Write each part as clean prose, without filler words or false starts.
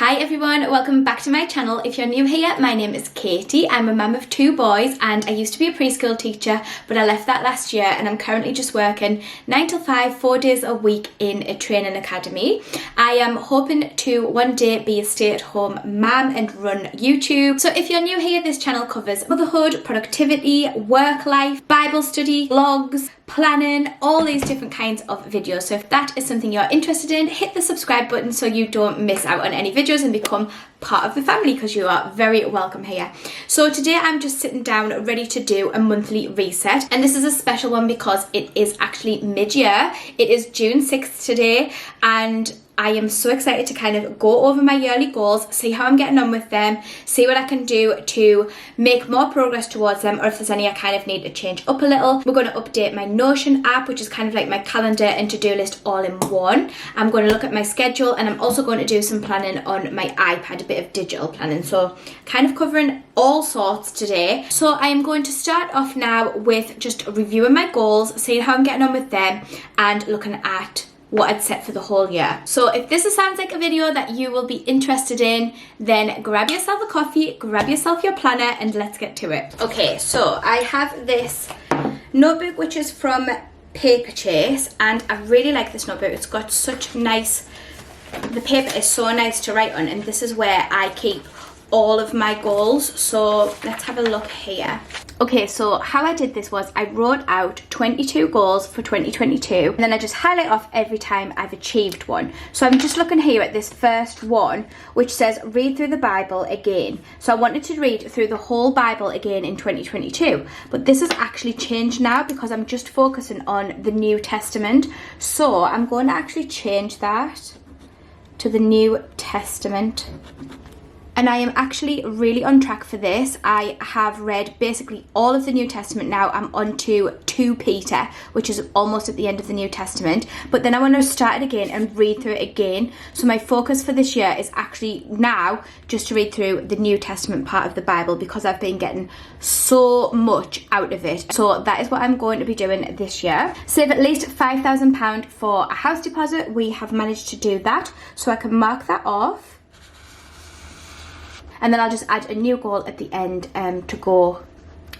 Hi everyone, welcome back to my channel. If you're new here, my name is Katie. I'm a mum of 2 boys and I used to be a preschool teacher, but I left that last year and I'm currently just working 9 till 5, 4 days a week in a training academy. I am hoping to one day be a stay-at-home mum and run YouTube. So if you're new here, this channel covers motherhood, productivity, work life, Bible study, vlogs, planning, all these different kinds of videos. So if that is something you're interested in, hit the subscribe button so you don't miss out on any videos and become part of the family, because you are very welcome here. So today I'm just sitting down ready to do a monthly reset, and this is a special one because it is actually mid-year. It is June 6th today and I am so excited to kind of go over my yearly goals, see how I'm getting on with them, see what I can do to make more progress towards them, or if there's any I kind of need to change up a little. We're going to update my Notion app, which is kind of like my calendar and to-do list all in one. I'm going to look at my schedule, and I'm also going to do some planning on my iPad, a bit of digital planning. So kind of covering all sorts today. So I am going to start off now with just reviewing my goals, seeing how I'm getting on with them, and looking at what I'd set for the whole year. So if this sounds like a video that you will be interested in, then grab yourself a coffee, grab yourself your planner, and let's get to it. Okay, so I have this notebook which is from Paper Chase, and I really like this notebook. It's got such nice, the paper is so nice to write on, and this is where I keep all of my goals. So let's have a look here. Okay, so how I did this was I wrote out 22 goals for 2022, and then I just highlight off every time I've achieved one. So I'm just looking here at this first one, which says read through the Bible again. So I wanted to read through the whole Bible again in 2022, but this has actually changed now because I'm just focusing on the New Testament. So I'm going to actually change that to the New Testament. And I am actually really on track for this. I have read basically all of the New Testament now. I'm on to 2 Peter, which is almost at the end of the New Testament. But then I want to start it again and read through it again. So my focus for this year is actually now just to read through the New Testament part of the Bible, because I've been getting so much out of it. So that is what I'm going to be doing this year. Save at least £5,000 for a house deposit. We have managed to do that. So I can mark that off. And then I'll just add a new goal at the end to go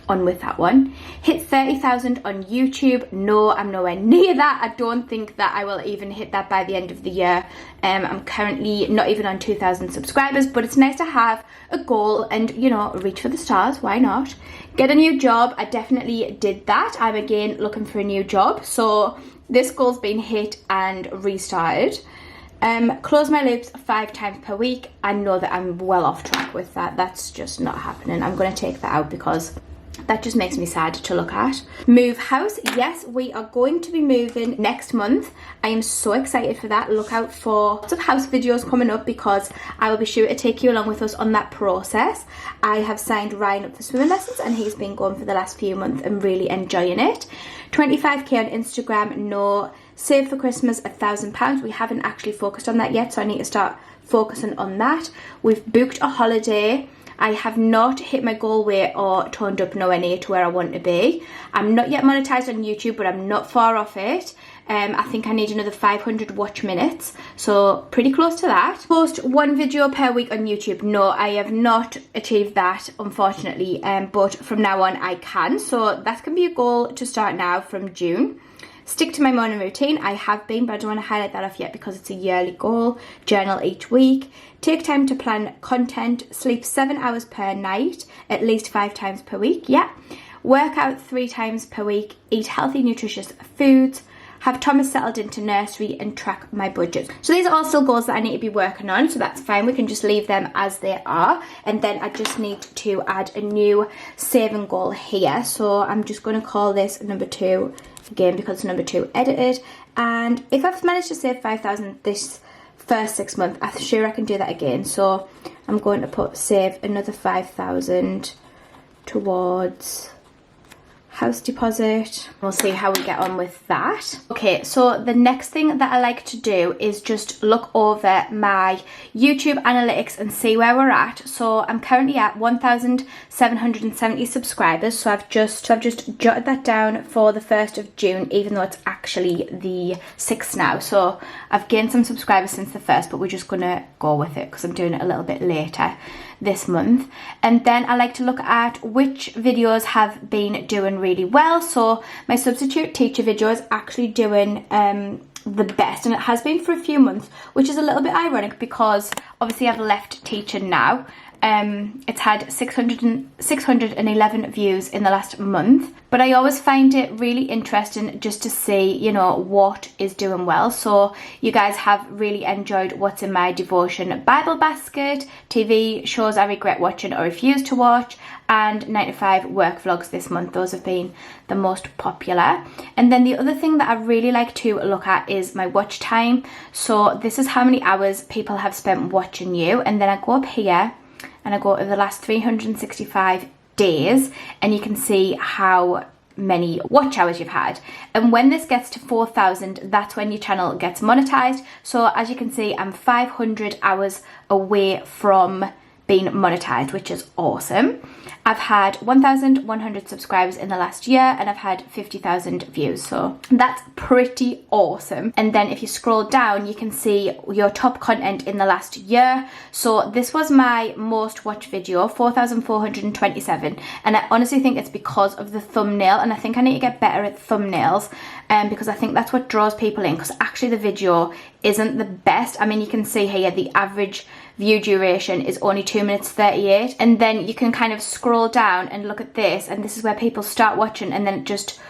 on with that one. Hit 30,000 on YouTube. No, I'm nowhere near that. I don't think that I will even hit that by the end of the year. I'm currently not even on 2,000 subscribers, but it's nice to have a goal and, you know, reach for the stars. Why not? Get a new job. I definitely did that. I'm again looking for a new job. So this goal's been hit and restarted. Close my loops 5 times per week. I know that I'm well off track with that. That's just not happening. I'm going to take that out because that just makes me sad to look at. Move house. Yes, we are going to be moving next month. I am so excited for that. Look out for lots of house videos coming up because I will be sure to take you along with us on that process. I have signed Ryan up for swimming lessons and he's been going for the last few months and really enjoying it. 25k on Instagram. No. Save for Christmas £1,000. We haven't actually focused on that yet, so I need to start focusing on that. We've booked a holiday. I have not hit my goal weight or toned up nowhere near to where I want to be. I'm not yet monetized on YouTube, but I'm not far off it. I think I need another 500 watch minutes, so pretty close to that. Post 1 video per week on YouTube. No, I have not achieved that, unfortunately, but from now on I can. So that can be a goal to start now from June. Stick to my morning routine. I have been, but I don't want to highlight that off yet because it's a yearly goal. Journal each week. Take time to plan content. Sleep 7 hours per night, at least 5 times per week. Yeah. Work out 3 times per week. Eat healthy, nutritious foods. Have Thomas settled into nursery and track my budget. So these are all still goals that I need to be working on, so that's fine. We can just leave them as they are. And then I just need to add a new saving goal here. So I'm just going to call this number 2 again because it's number 2 edited. And if I've managed to save 5,000 this first 6 months, I'm sure I can do that again. So I'm going to save another 5,000 towards house deposit. We'll see how we get on with that. Okay, so the next thing that I like to do is just look over my YouTube analytics and see where we're at. So I'm currently at 1,770 subscribers. So I've just jotted that down for the 1st of June, even though it's actually the 6th now. So I've gained some subscribers since the 1st, but we're just gonna go with it because I'm doing it a little bit later this month. And then I like to look at which videos have been doing really well. So my substitute teacher video is actually doing the best, and it has been for a few months, which is a little bit ironic because obviously I've left teaching now. It's had 611 views in the last month, but I always find it really interesting just to see, you know, what is doing well. So you guys have really enjoyed What's in My Devotion Bible Basket, TV shows I regret watching or refuse to watch, and 9 to 5 work vlogs this month. Those have been the most popular. And then the other thing that I really like to look at is my watch time. So this is how many hours people have spent watching you, and then I go up here and I go over the last 365 days, and you can see how many watch hours you've had. And when this gets to 4,000, that's when your channel gets monetized. So as you can see, I'm 500 hours away from being monetized, which is awesome. I've had 1,100 subscribers in the last year, and I've had 50,000 views, so that's pretty awesome. And then if you scroll down, you can see your top content in the last year. So this was my most watched video, 4,427, and I honestly think it's because of the thumbnail, and I think I need to get better at thumbnails, because I think that's what draws people in, because actually the video isn't the best. I mean, you can see here the average view duration is only 2 minutes 38, and then you can kind of scroll down and look at this, and this is where people start watching, and then it just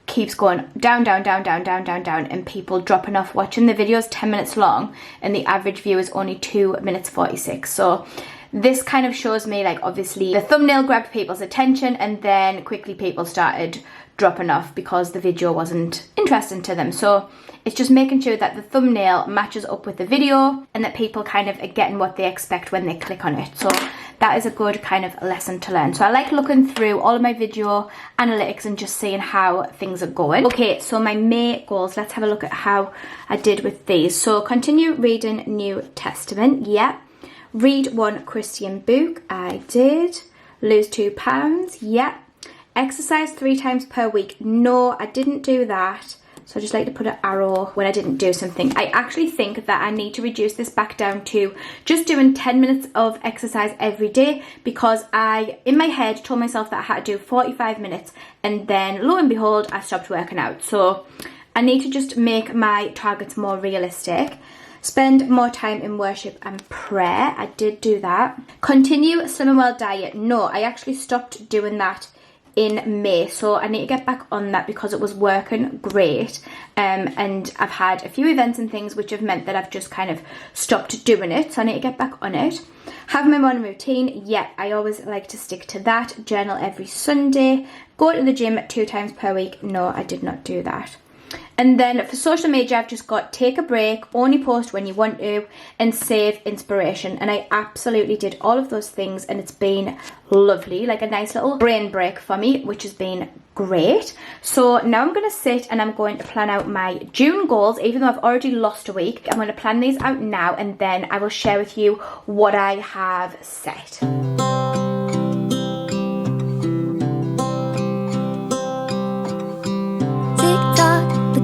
keeps going down, and people dropping off watching. The video is 10 minutes long and the average view is only 2 minutes 46. So this kind of shows me, like, obviously the thumbnail grabbed people's attention, and then quickly people started dropping off because the video wasn't interesting to them. So it's just making sure that the thumbnail matches up with the video and that people kind of are getting what they expect when they click on it. So that is a good kind of lesson to learn. So I like looking through all of my video analytics and just seeing how things are going. Okay, so my May goals, let's have a look at how I did with these. So continue reading New Testament, yeah. Read one Christian book, I did. Lose 2 pounds, yeah. Exercise 3 times per week, no, I didn't do that. So I just like to put an arrow when I didn't do something. I actually think that I need to reduce this back down to just doing 10 minutes of exercise every day, because I, in my head, told myself that I had to do 45 minutes, and then lo and behold, I stopped working out. So I need to just make my targets more realistic. Spend more time in worship and prayer, I did do that. Continue Slimming Well diet, no, I actually stopped doing that in May, so I need to get back on that because it was working great, and I've had a few events and things which have meant that I've just kind of stopped doing it, so I need to get back on it. Have my morning routine, yeah, I always like to stick to that. Journal every Sunday. Go to the gym 2 times per week, no, I did not do that. And then for social media, I've just got take a break, only post when you want to, and save inspiration. And I absolutely did all of those things, and it's been lovely, like a nice little brain break for me, which has been great. So now I'm going to sit and I'm going to plan out my June goals, even though I've already lost a week. I'm going to plan these out now, and then I will share with you what I have set.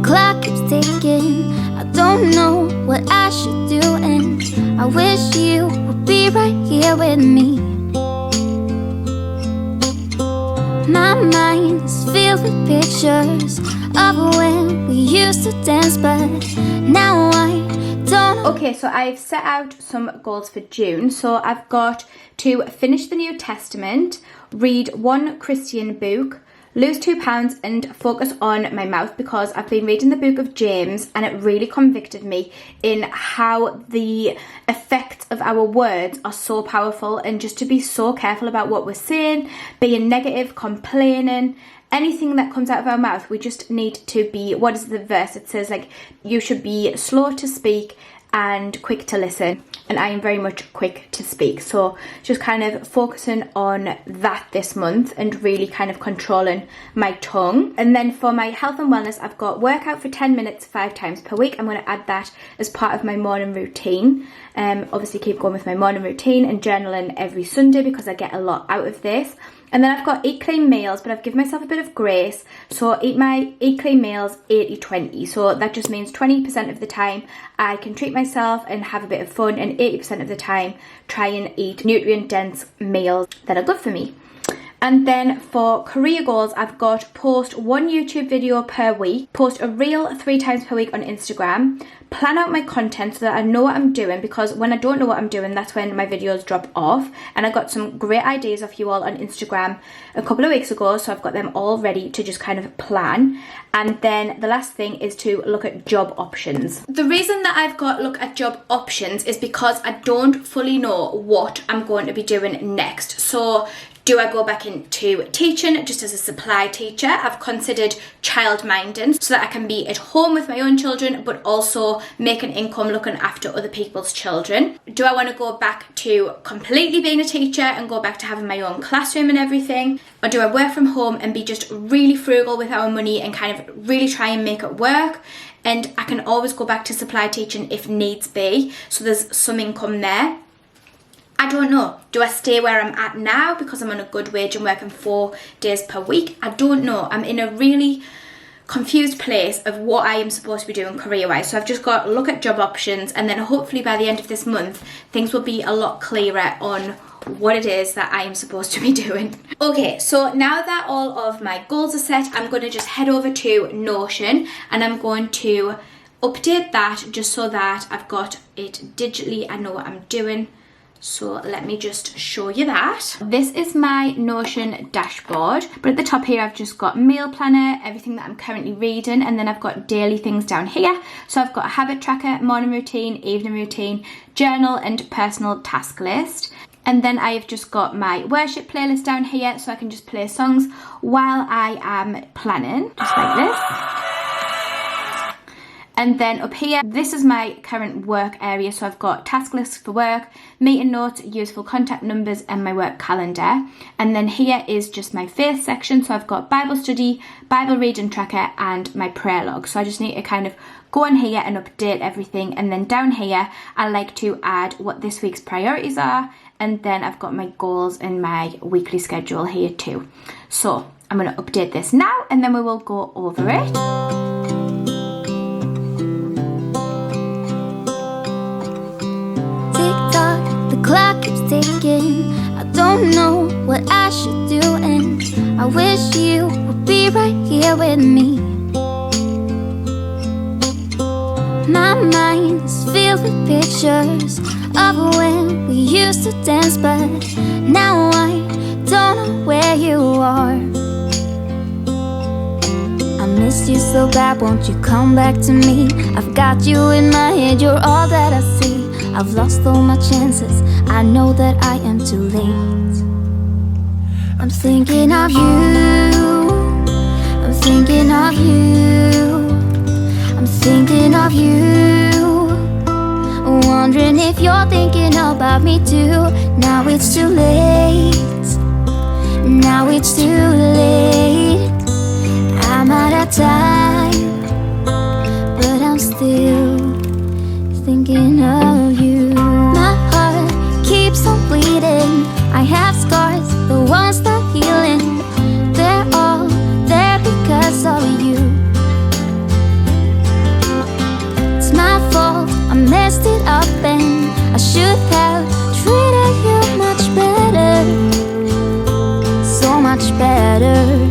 Clock keeps ticking, I don't know what I should do, and I wish you would be right here with me. My mind is filled with pictures of when we used to dance, but now I don't. Okay, so I've set out some goals for June. So I've got to finish the New Testament, read 1 Christian book, lose 2 pounds, and focus on my mouth, because I've been reading the book of James and it really convicted me in how the effects of our words are so powerful, and just to be so careful about what we're saying, being negative, complaining, anything that comes out of our mouth. We just need to be, what is the verse? It says, like, you should be slow to speak and quick to listen, and I am very much quick to speak. So just kind of focusing on that this month and really kind of controlling my tongue. And then for my health and wellness, I've got workout for 10 minutes 5 times per week. I'm going to add that as part of my morning routine. Obviously keep going with my morning routine and journaling every Sunday because I get a lot out of this. And then I've got eat clean meals, but I've given myself a bit of grace. So eat clean meals 80-20. So that just means 20% of the time I can treat myself and have a bit of fun, and 80% of the time try and eat nutrient dense meals that are good for me. And then for career goals, I've got post 1 YouTube video per week, post a reel 3 times per week on Instagram, plan out my content so that I know what I'm doing, because when I don't know what I'm doing, that's when my videos drop off. And I got some great ideas of you all on Instagram a couple of weeks ago, so I've got them all ready to just kind of plan. And then the last thing is to look at job options. The reason that I've got look at job options is because I don't fully know what I'm going to be doing next. So do I go back into teaching just as a supply teacher? I've considered childminding so that I can be at home with my own children but also make an income looking after other people's children. Do I want to go back to completely being a teacher and go back to having my own classroom and everything? Or do I work from home and be just really frugal with our money and kind of really try and make it work? And I can always go back to supply teaching if needs be, so there's some income there. I don't know. Do I stay where I'm at now because I'm on a good wage and working 4 days per week? I don't know. I'm in a really confused place of what I am supposed to be doing career-wise. So I've just got to look at job options, and then hopefully by the end of this month, things will be a lot clearer on what it is that I am supposed to be doing. Okay, so now that all of my goals are set, I'm going to just head over to Notion and I'm going to update that just so that I've got it digitally. I know what I'm doing. So let me just show you that. This is my Notion dashboard, but at the top here I've just got meal planner, everything that I'm currently reading, and then I've got daily things down here. So I've got a habit tracker, morning routine, evening routine, journal and personal task list. And then I've just got my worship playlist down here, so I can just play songs while I am planning, just like this. And then up here, this is my current work area. So I've got task lists for work, meeting notes, useful contact numbers, and my work calendar. And then here is just my faith section. So I've got Bible study, Bible reading tracker, and my prayer log. So I just need to kind of go in here and update everything. And then down here, I like to add what this week's priorities are. And then I've got my goals and my weekly schedule here too. So I'm going to update this now, and then we will go over it. The clock keeps ticking. I don't know what I should do, and I wish you would be right here with me. My mind is filled with pictures of when we used to dance, but now I don't know where you are. I miss you so bad, won't you come back to me? I've got you in my head, you're all that I see. I've lost all my chances, I know that I am too late. I'm thinking of you, I'm thinking of you, I'm thinking of you, wondering if you're thinking about me too. Now it's too late, now it's too late. I'm out of time, but I'm still thinking of you. My heart keeps on bleeding. I have scars, the ones not healing. They're all there because of you. It's my fault, I messed it up, and I should have treated you much better, so much better.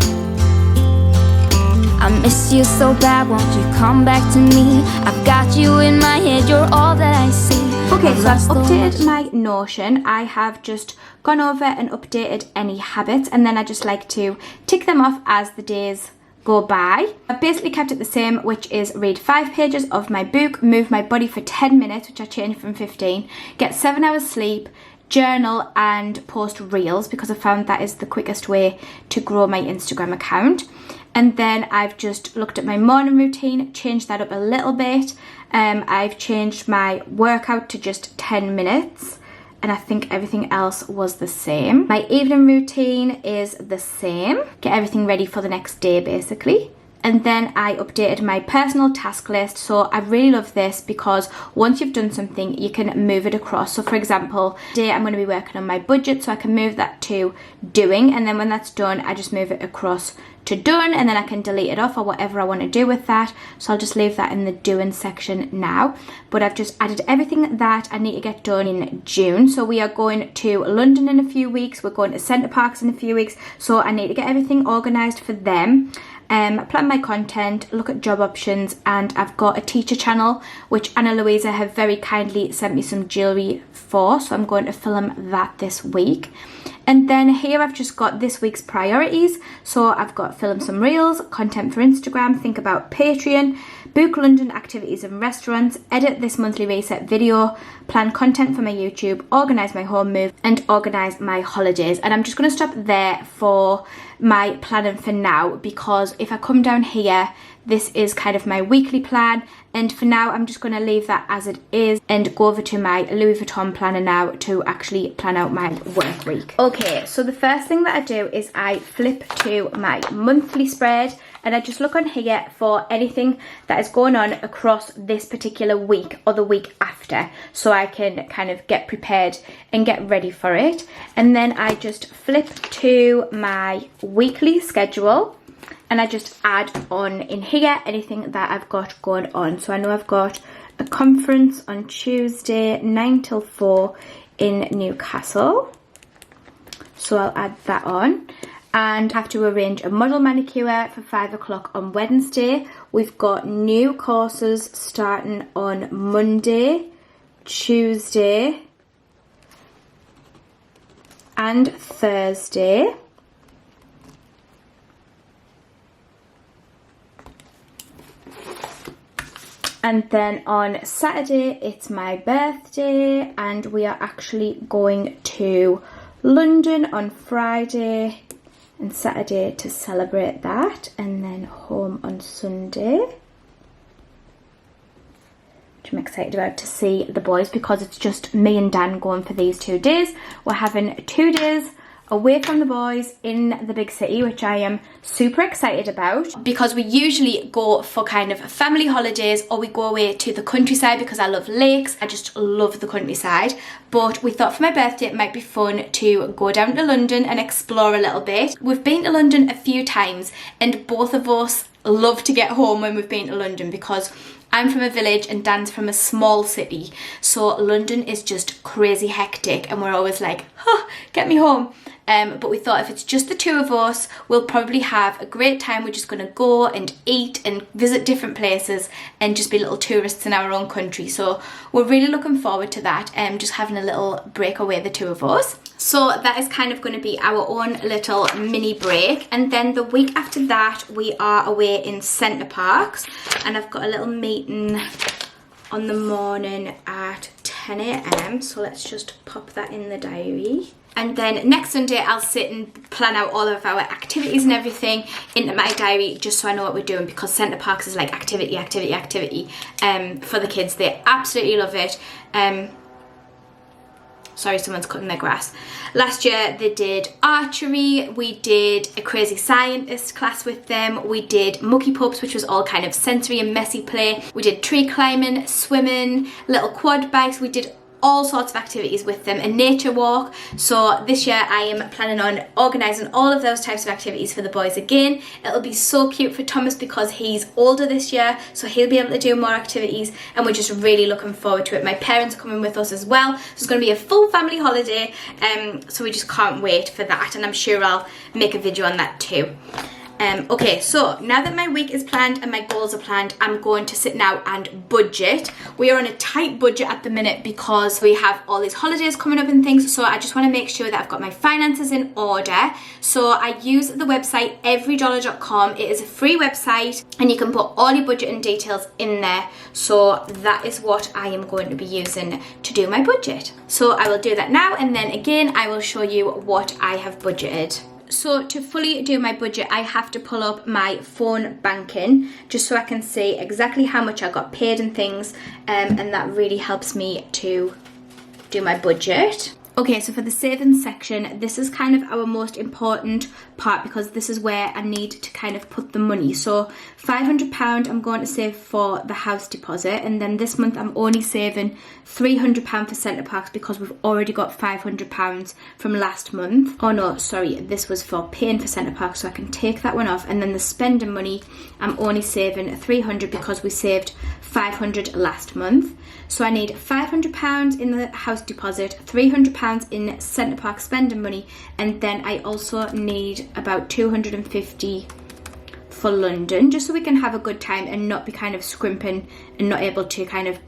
I miss you so bad, won't you come back to me? I've got you in my head, you're all that I see. Okay, so I've updated my Notion. I have just gone over and updated any habits, and then I just like to tick them off as the days go by. I've basically kept it the same, which is read 5 pages of my book, move my body for 10 minutes, which I changed from 15, get 7 hours sleep, journal and post reels, because I found that is the quickest way to grow my Instagram account. And then I've just looked at my morning routine, changed that up a little bit. I've changed my workout to just 10 minutes. And I think everything else was the same. My evening routine is the same. Get everything ready for the next day, basically. And then I updated my personal task list. So I really love this because once you've done something, you can move it across. So for example, today I'm going to be working on my budget, so I can move that to doing. And then when that's done, I just move it across to done, and then I can delete it off or whatever I want to do with that. So I'll just leave that in the doing section now. But I've just added everything that I need to get done in June. So we are going to London in a few weeks. We're going to Centre Parks in a few weeks. So I need to get everything organised for them. Plan my content, look at job options, and I've got a teacher channel which Anna Louisa have very kindly sent me some jewellery for, so I'm going to film that this week. And then here I've just got this week's priorities. So I've got film some reels, content for Instagram, think about Patreon, book London activities and restaurants, edit this monthly reset video, plan content for my YouTube, organise my home move, and organise my holidays. And I'm just going to stop there for my planning for now, because if I come down here, this is kind of my weekly plan, and for now I'm just going to leave that as it is and go over to my Louis Vuitton planner now to actually plan out my work week. Okay, so the first thing that I do is I flip to my monthly spread, and I just look on here for anything that is going on across this particular week or the week after, so I can kind of get prepared and get ready for it. And then I just flip to my weekly schedule, and I just add on in here anything that I've got going on. So I know I've got a conference on Tuesday 9 till 4 in Newcastle, so I'll add that on. And have to arrange a model manicure for 5 o'clock on Wednesday. We've got new courses starting on Monday, Tuesday and Thursday. And then on Saturday, it's my birthday, and we are actually going to London on Friday and Saturday to celebrate that, and then home on Sunday, which I'm excited about to see the boys, because it's just me and Dan going for these 2 days. We're having 2 days away from the boys in the big city, which I am super excited about, because we usually go for kind of family holidays, or we go away to the countryside because I love lakes. I just love the countryside. But we thought for my birthday it might be fun to go down to London and explore a little bit. We've been to London a few times, and both of us love to get home when we've been to London, because I'm from a village and Dan's from a small city, so London is just crazy hectic, and we're always like, oh, get me home. But we thought if it's just the 2 of us, we'll probably have a great time. We're just going to go and eat and visit different places and just be little tourists in our own country. So we're really looking forward to that, just having a little break away, the 2 of us. So that is kind of going to be our own little mini break. And then the week after that, we are away in Centre Parks, and I've got a little meeting on the morning at 10 a.m. So let's just pop that in the diary. And then next Sunday, I'll sit and plan out all of our activities and everything into my diary, just so I know what we're doing, because Centre Parks is like activity for the kids. They absolutely love it. Sorry, someone's cutting their grass. Last year they did archery, we did a crazy scientist class with them, we did mucky pups, which was all kind of sensory and messy play, we did tree climbing, swimming, little quad bikes, we did all sorts of activities with them, a nature walk. So this year I am planning on organising all of those types of activities for the boys again. It'll be so cute for Thomas because he's older this year, so he'll be able to do more activities, and we're just really looking forward to it. My parents are coming with us as well, so it's going to be a full family holiday, so we just can't wait for that, and I'm sure I'll make a video on that too. Okay, so now that my week is planned and my goals are planned, I'm going to sit now and budget. We are on a tight budget at the minute because we have all these holidays coming up and things, so I just want to make sure that I've got my finances in order. So I use the website everydollar.com. It is a free website and you can put all your budget and details in there. So that is what I am going to be using to do my budget. So I will do that now, and then again I will show you what I have budgeted. So to fully do my budget, I have to pull up my phone banking just so I can see exactly how much I got paid and things, and that really helps me to do my budget. Okay, so for the savings section, this is kind of our most important part because this is where I need to kind of put the money. So £500 I'm going to save for the house deposit, and then this month I'm only saving £300 for Centre Parks because we've already got £500 from last month. Oh no, sorry, this was for paying for Centre Parks, so I can take that one off. And then the spending money, I'm only saving £300 because we saved £500 last month. So I need £500 in the house deposit, £300 in Centre Park spending money, and then I also need about £250 for London, just so we can have a good time and not be kind of scrimping and not able to kind of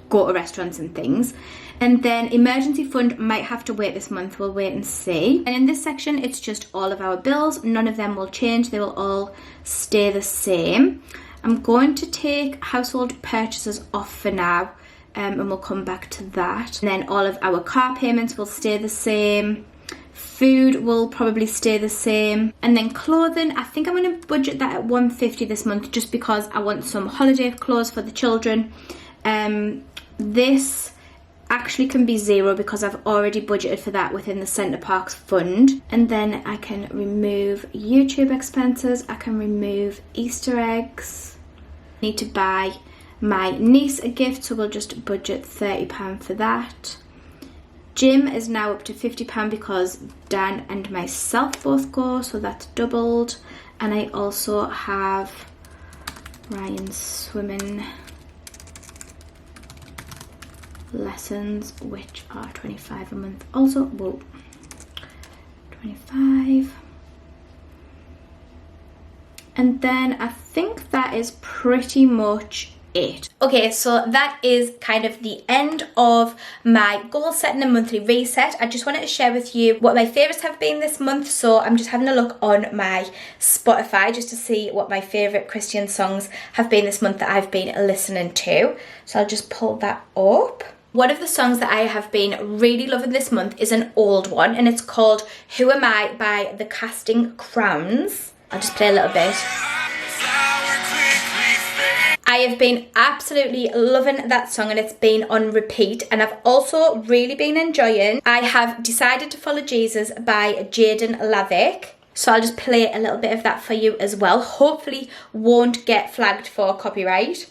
go to restaurants and things. And then emergency fund might have to wait this month, we'll wait and see. And in this section, it's just all of our bills. None of them will change, they will all stay the same. I'm going to take household purchases off for now. And we'll come back to that. And then all of our car payments will stay the same. Food will probably stay the same. And then clothing, I think I'm going to budget that at £150 this month just because I want some holiday clothes for the children. This actually can be £0 because I've already budgeted for that within the Centre Parks fund. And then I can remove YouTube expenses. I can remove Easter eggs. I need to buy my niece a gift, so we'll just budget £30 for that. Gym is now up to £50 because Dan and myself both go, so that's doubled. And I also have Ryan's swimming lessons, which are £25 a month also. Whoa, 25. And then I think that is pretty much it. Okay, so that is kind of the end of my goal setting and monthly reset. I just wanted to share with you what my favourites have been this month. So I'm just having a look on my Spotify just to see what my favourite Christian songs have been this month that I've been listening to. So I'll just pull that up. One of the songs that I have been really loving this month is an old one, and it's called Who Am I by the Casting Crowns. I'll just play a little bit. I have been absolutely loving that song and it's been on repeat, and I've also really been enjoying I Have Decided to Follow Jesus by Jaden Lavick. So I'll just play a little bit of that for you as well. Hopefully won't get flagged for copyright.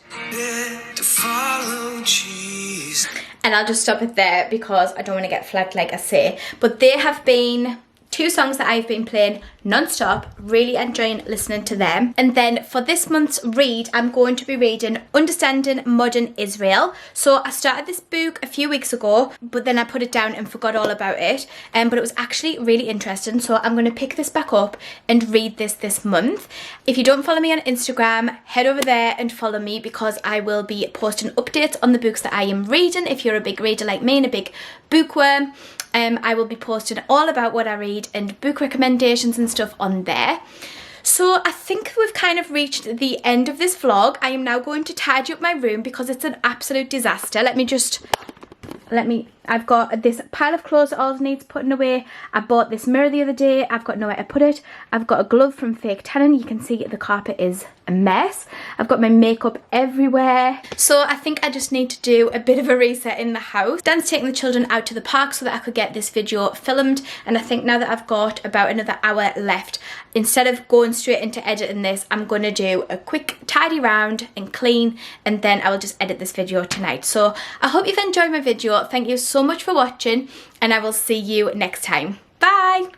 And I'll just stop it there because I don't want to get flagged like I say. But they have been 2 songs that I've been playing non-stop, really enjoying listening to them. And then for this month's read, I'm going to be reading Understanding Modern Israel. So I started this book a few weeks ago, but then I put it down and forgot all about it. But it was actually really interesting, so I'm going to pick this back up and read this month. If you don't follow me on Instagram, head over there and follow me because I will be posting updates on the books that I am reading. If you're a big reader like me and a big bookworm, I will be posting all about what I read and book recommendations and stuff on there. So I think we've kind of reached the end of this vlog. I am now going to tidy up my room because it's an absolute disaster. I've got this pile of clothes that all needs putting away. I bought this mirror the other day. I've got nowhere to put it. I've got a glove from Fake Tannin. You can see the carpet is a mess. I've got my makeup everywhere. So I think I just need to do a bit of a reset in the house. Dan's taking the children out to the park so that I could get this video filmed. And I think now that I've got about another hour left, instead of going straight into editing this, I'm going to do a quick tidy round and clean, and then I will just edit this video tonight. So I hope you've enjoyed my video. Thank you so much for watching, and I will see you next time. Bye!